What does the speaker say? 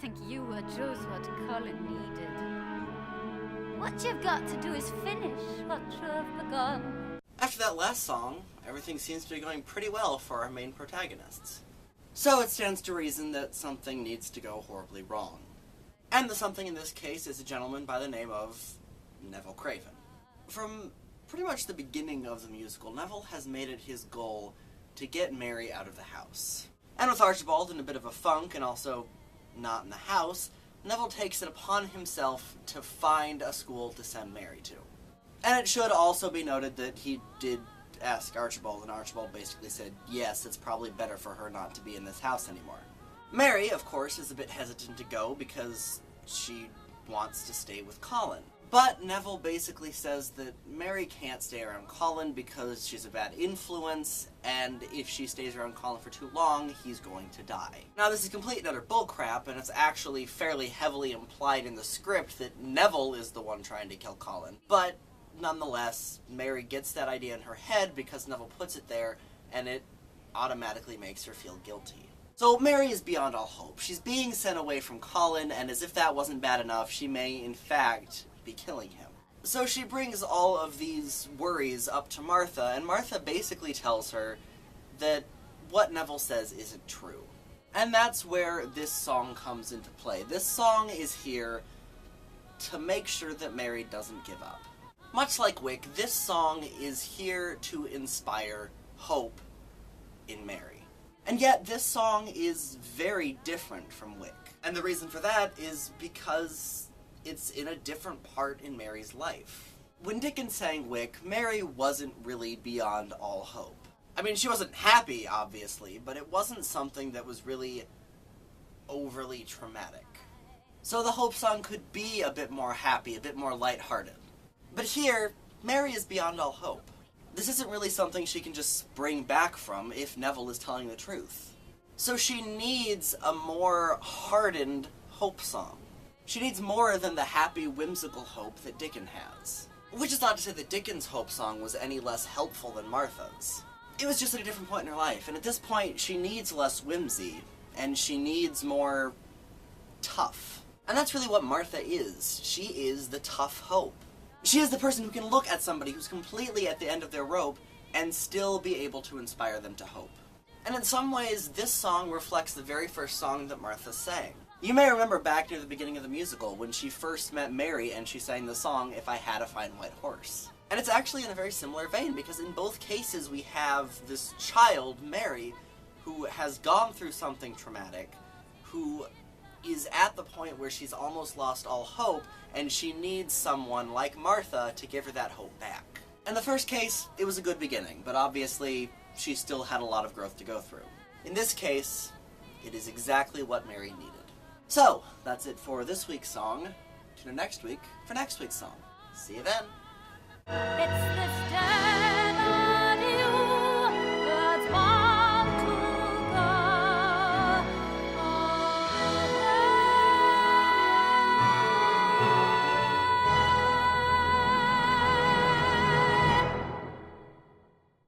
think you were just what Colin needed. What you've got to do is finish what you've begun. After that last song, everything seems to be going pretty well for our main protagonists. So it stands to reason that something needs to go horribly wrong. And the something in this case is a gentleman by the name of Neville Craven. From pretty much the beginning of the musical, Neville has made it his goal to get Mary out of the house. And with Archibald in a bit of a funk and also not in the house, Neville takes it upon himself to find a school to send Mary to. And it should also be noted that he did ask Archibald, and Archibald basically said, yes, it's probably better for her not to be in this house anymore. Mary, of course, is a bit hesitant to go because she wants to stay with Colin. But Neville basically says that Mary can't stay around Colin because she's a bad influence, and if she stays around Colin for too long, he's going to die. Now, this is complete and utter bullcrap, and it's actually fairly heavily implied in the script that Neville is the one trying to kill Colin. But nonetheless, Mary gets that idea in her head because Neville puts it there, and it automatically makes her feel guilty. So Mary is beyond all hope. She's being sent away from Colin, and as if that wasn't bad enough, she may, in fact, be killing him. So she brings all of these worries up to Martha, and Martha basically tells her that what Neville says isn't true. And that's where this song comes into play. This song is here to make sure that Mary doesn't give up. Much like Wick, this song is here to inspire hope in Mary. And yet, this song is very different from Wick. And the reason for that is because it's in a different part in Mary's life. When Dickens sang Wick, Mary wasn't really beyond all hope. I mean, she wasn't happy, obviously, but it wasn't something that was really overly traumatic. So the hope song could be a bit more happy, a bit more lighthearted. But here, Mary is beyond all hope. This isn't really something she can just spring back from if Neville is telling the truth. So she needs a more hardened hope song. She needs more than the happy, whimsical hope that Dickens has. Which is not to say that Dickens' hope song was any less helpful than Martha's. It was just at a different point in her life, and at this point she needs less whimsy, and she needs more tough. And that's really what Martha is. She is the tough hope. She is the person who can look at somebody who's completely at the end of their rope and still be able to inspire them to hope. And in some ways, this song reflects the very first song that Martha sang. You may remember back near the beginning of the musical when she first met Mary and she sang the song, If I Had a Fine White Horse. And it's actually in a very similar vein, because in both cases we have this child, Mary, who has gone through something traumatic, who is at the point where she's almost lost all hope, and she needs someone like Martha to give her that hope back. In the first case, it was a good beginning, but obviously she still had a lot of growth to go through. In this case, it is exactly what Mary needed. So, that's it for this week's song. Tune in next week for next week's song. See you then! It's this time.